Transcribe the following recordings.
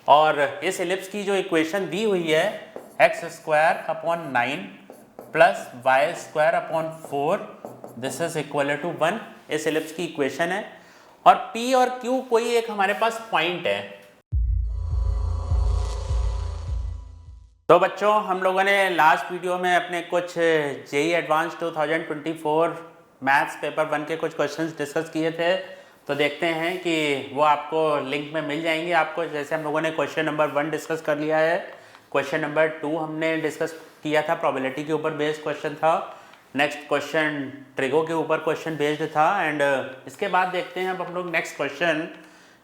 और इस एलिप्स की जो इक्वेशन दी हुई है x² / 9 plus y² / 4 this is equal to 1, इस एलिप्स की इक्वेशन है। और P और Q कोई एक हमारे पास पॉइंट है। तो बच्चों हम लोगों ने लास्ट वीडियो में अपने कुछ जेईई एडवांस 2024 मैथ्स पेपर 1 के कुछ क्वेश्चंस डिस्कस किए थे। तो देखते हैं कि वो आपको लिंक में मिल जाएंगे आपको। जैसे हम लोगों ने क्वेश्चन नंबर 1 डिस्कस कर लिया है, क्वेश्चन नंबर 2 हमने डिस्कस किया था, प्रोबेबिलिटी के ऊपर बेस्ड क्वेश्चन था। नेक्स्ट क्वेश्चन ट्रिगो के ऊपर क्वेश्चन बेस्ड था। एंड इसके बाद देखते हैं अब हम लोग नेक्स्ट क्वेश्चन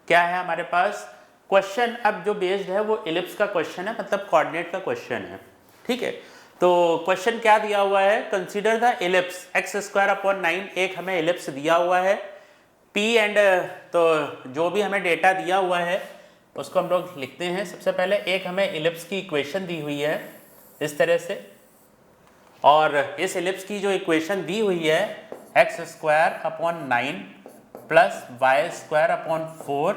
क्या है हमारे पास। क्वेश्चन अब जो बेस्ड है वो एलिप्स का क्वेश्चन है, मतलब कोऑर्डिनेट का क्वेश्चन है। ठीक है, तो क्वेश्चन क्या दिया हुआ है, कंसीडर द एलिप्स x² / 9, एक हमें एलिप्स दिया हुआ है P एंड तो जो भी हमें डेटा दिया हुआ है उसको हम लोग लिखते हैं। सबसे पहले एक हमें एलिप्स की इक्वेशन दी हुई है इस तरह से, और इस एलिप्स की जो इक्वेशन दी हुई है x² / 9 plus y² / 4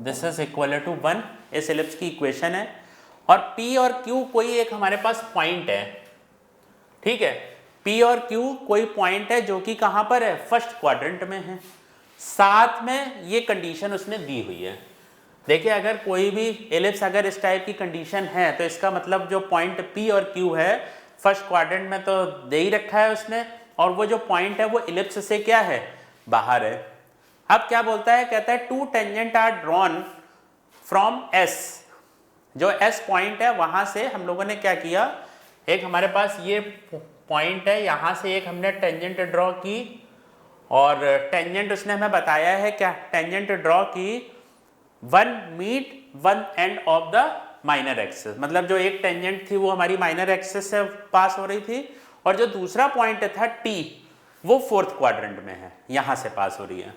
this is equal to 1, इस एलिप्स की इक्वेशन है। और P और Q कोई एक हमारे पास पॉइंट है। ठीक है, P और Q कोई पॉइंट है जो कि कहां पर है, फर्स्ट क्वाड्रेंट में है। साथ में ये कंडीशन उसने दी हुई है। देखिए अगर कोई भी एलिप्स अगर इस टाइप की कंडीशन है तो इसका मतलब जो पॉइंट P और Q है फर्स्ट क्वाड्रेंट में तो दे ही रखा है उसने, और वो जो पॉइंट है वो एलिप्स से क्या है, बाहर है। अब क्या बोलता है, कहता है two tangent are drawn from S, जो S पॉइंट है वहां से हम लोगों ने क्या किया, एक हमारे पास ये पॉइंट है, यहां से एक हमने टेंजेंट ड्रॉ की, और टेंजेंट उसने हमें बताया है क्या, टेंजेंट ड्रॉ की one meet one end of the minor axis, मतलब जो एक टेंजेंट थी वो हमारी माइनर एक्सिस से पास हो रही थी, और जो दूसरा पॉइंट था T वो फोर्थ क्वाड्रेंट में है, यहां से पास हो रही है,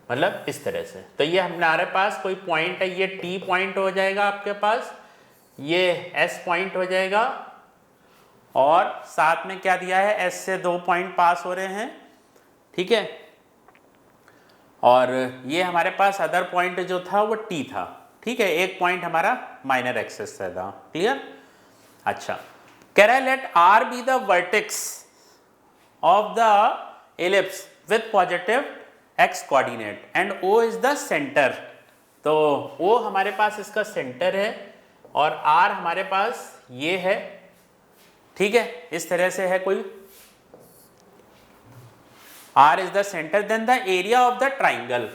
मतलब इस तरह से। तो ये हमारे पास कोई पॉइंट है, ये T पॉइंट हो जाएगा आपके पास, ये S पॉइंट हो जाएगा, और साथ में क्या दिया है, S से 2 पॉइंट पास हो रहे हैं। ठीक है, और ये हमारे पास अदर पॉइंट जो था वो T था। ठीक है, एक पॉइंट हमारा माइनर एक्सिस से था। क्लियर? अच्छा, कह रहा है let R be the vertex of the ellipse with positive x coordinate and O is the centre. तो O हमारे पास इसका सेंटर है और R हमारे पास ये है। ठीक है, इस तरह से है कोई, R is the centre, then the area of the triangle,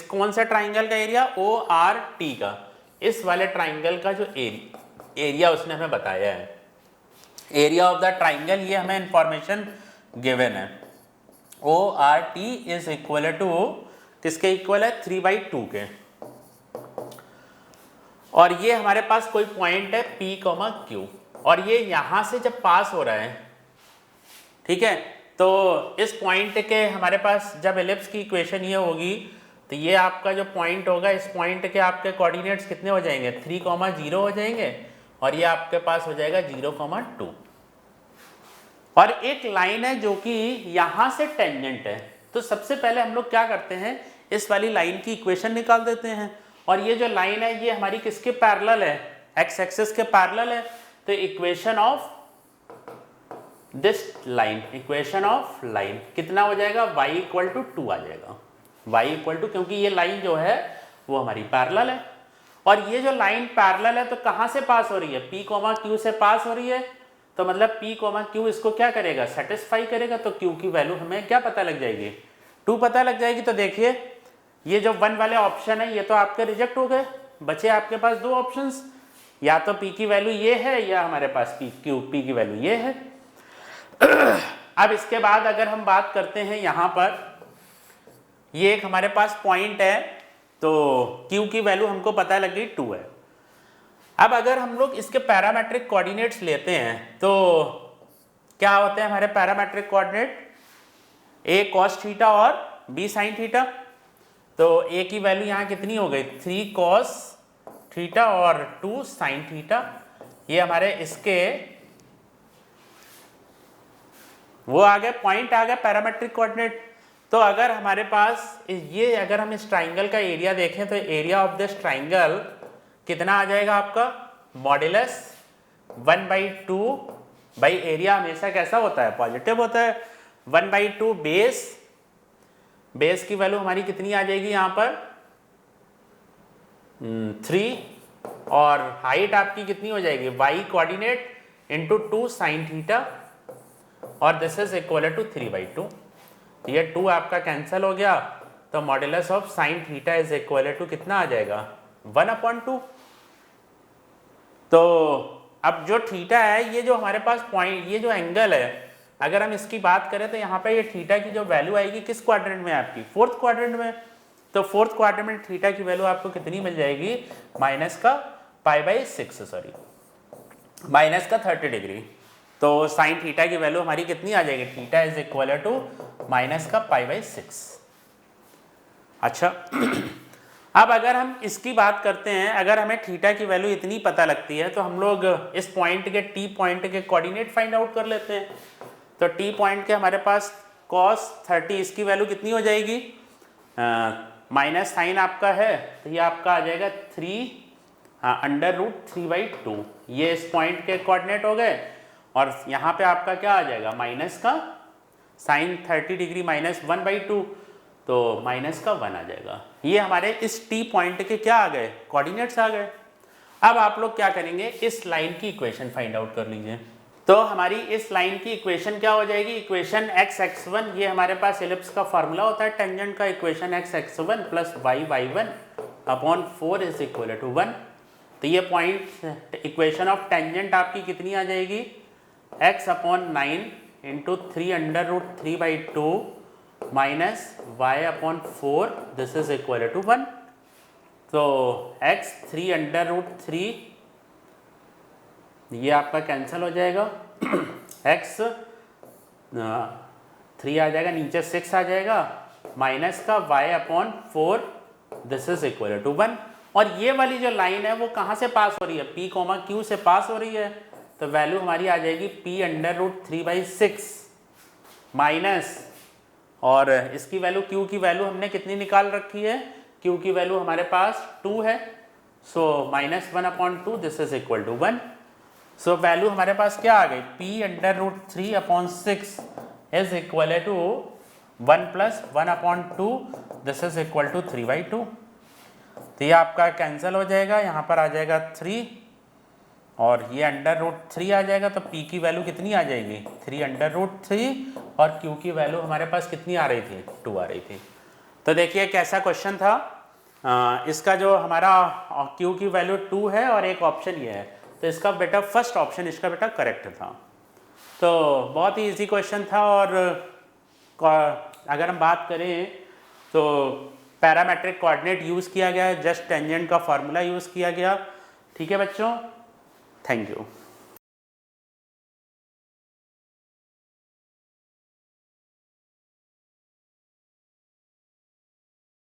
कौन सा ट्राइंगल का एरिया, ORT का, इस वाले ट्राइंगल का जो एरिया उसने हमें बताया है, एरिया ऑफ द ट्राइंगल, ये हमें इंफॉर्मेशन गिवन है। ORT इज इक्वल टू किसके इक्वल है, 3/2 के, और ये हमारे पास कोई पॉइंट है P, Q, और ये यहां से जब पास हो रहा है, ठीक है, तो इस पॉइंट के हमारे पास जब एलिप्स की इक्वेशन ये होगी तो ये आपका जो पॉइंट होगा, इस पॉइंट के आपके कोऑर्डिनेट्स कितने हो जाएंगे, 3, 0 हो जाएंगे, और ये आपके पास हो जाएगा 0, 2, और एक लाइन है जो कि यहां से टेंजेंट है। तो सबसे पहले हम लोग क्या करते हैं, इस वाली लाइन की इक्वेशन निकाल देते हैं, और ये जो लाइन है ये हमारी किसके पैरेलल है, एक्स एक्सिस के पैरेलल है। तो equation of this line, equation of line कितना हो जाएगा, y = 2 आ जाएगा, y = क्योंकि ये लाइन जो है वो हमारी पैरेलल है, और ये जो लाइन पैरेलल है तो कहां से पास हो रही है, P, Q से पास हो रही है, तो मतलब P, Q इसको क्या करेगा, सेटिस्फाई करेगा। तो Q की वैल्यू हमें क्या पता लग जाएगी, 2 पता लग जाएगी। तो देखिए ये जो 1 वाले ऑप्शन है ये तो आपके रिजेक्ट हो गए, बचे आपके पास 2 ऑप्शंस, या तो P की वैल्यू ये है या हमारे पास P की वैल्यू ये है। अब इसके बाद अगर हम बात करते हैं यहां पर, ये एक हमारे पास पॉइंट है, तो Q की वैल्यू हमको पता लग गई 2 है। अब अगर हम लोग इसके पैरामेट्रिक कोऑर्डिनेट्स लेते हैं तो क्या होते हैं हमारे parametric coordinate, A cos theta और B sin थीटा। तो A की वैल्यू यहाँ कितनी हो गई, 3 cos थीटा और 2 sin थीटा, ये हमारे इसके वो आ गए, पॉइंट आ गए पैरामेट्रिक कोऑर्डिनेट। तो अगर हमारे पास ये, अगर हम इस ट्राइंगल का एरिया देखें तो एरिया ऑफ दिस ट्राइंगल कितना आ जाएगा आपका मॉड्यूलस 1/2 बाई एरिया हमेशा कैसा होता है, पॉजिटिव होता है। 1/2 बेस की वैल्यू हमारी कितनी आ जाएगी यहाँ पर 3 और हाइट आपकी कितनी हो जाएगी y coordinate into 2 sine theta और दिस इज इक्वल टू 3/2। ये 2 आपका कैंसिल हो गया तो modulus of sine theta is equal to कितना आ जाएगा 1/2। तो अब जो थीटा है ये जो हमारे पास पॉइंट ये जो एंगल है अगर हम इसकी बात करें तो यहाँ पे ये थीटा की जो वैल्यू आएगी किस क्वाड्रेंट में आपकी, फोर्थ क्वाड्रेंट में। तो फोर्थ क्वाड्रेंट में थीटा की वैल्यू आपको कितनी मिल जाएगी माइनस का 30 डिग्री। तो साइन थीटा की वैल्यू हमारी कितनी आ जाएगी, थीटा इज इक्वल टू -π/6। अच्छा अब अगर हम इसकी बात करते हैं, अगर हमें थीटा की वैल्यू इतनी पता लगती है तो हम लोग इस पॉइंट के टी पॉइंट के कोऑर्डिनेट फाइंड आउट कर लेते हैं। तो टी पॉइंट के हमारे पास cos 30 इसकी वैल्यू कितनी हो जाएगी, माइनस साइन आपका है तो ये आपका आ जाएगा 3√3/2। ये इस पॉइंट के कोऑर्डिनेट हो गए और यहाँ पे आपका क्या आ जाएगा माइनस का साइन 30 डिग्री -1/2 तो माइनस का 1 आ जाएगा। ये हमारे इस टी पॉइंट के क्या आ गए, कोऑर्डिनेट्स आ गए। अब आप लोग क्या करेंगे, इस लाइन की इक्वेशन फाइंड आउट कर लीजिए। तो हमारी इस लाइन की इक्वेशन क्या हो जाएगी, इक्वेशन x(x1) ये हमारे पास एलिप्स का फार्मूला होता है टेंजेंट का, equation x(x1) plus y(y1) upon 4 is equal to 1। तो ये पॉइंट इक्वेशन ऑफ टेंजेंट आपकी कितनी आ जाएगी, x/9 into 3√3/2 minus y/4 this is equal to 1। तो x 3√3 ये आपका कैंसिल हो जाएगा x 3 आ जाएगा, नीचे 6 आ जाएगा, माइनस का y/4 this is equal to 1। और ये वाली जो लाइन है वो कहाँ से पास हो रही है, p, q से पास हो रही है। तो वैल्यू हमारी आ जाएगी p√3/6 माइनस, और इसकी वैल्यू q की वैल्यू हमने कितनी निकाल रखी है, q की वैल्यू हमारे पास 2 है, so -1/2 this is equal to 1। So value हमारे पास क्या आ गई, p√3/6 is equal to 1 + 1/2 this is equal to 3/2। तो ये आपका कैंसिल हो जाएगा, यहाँ पर आ जाएगा 3 और ये √3 आ जाएगा। तो p की वैल्यू कितनी आ जाएगी 3√3 और q की वैल्यू हमारे पास कितनी आ रही थी 2 आ रही थी। तो देखिए कैसा क्वेश्चन था, इसका जो हमारा q की वैल्यू 2 है और एक ऑप्शन ये है, तो इसका बेटा फर्स्ट ऑप्शन इसका बेटा करेक्ट था। तो बहुत ही इजी क्वेश्चन था। और अगर हम बात करें तो पैरामेट्रिक कोऑर्डिनेट यूज़ किया गया, जस्ट टेंजेंट का फार्मूला यूज़ किया गया। ठीक है बच्चों, थैंक यू।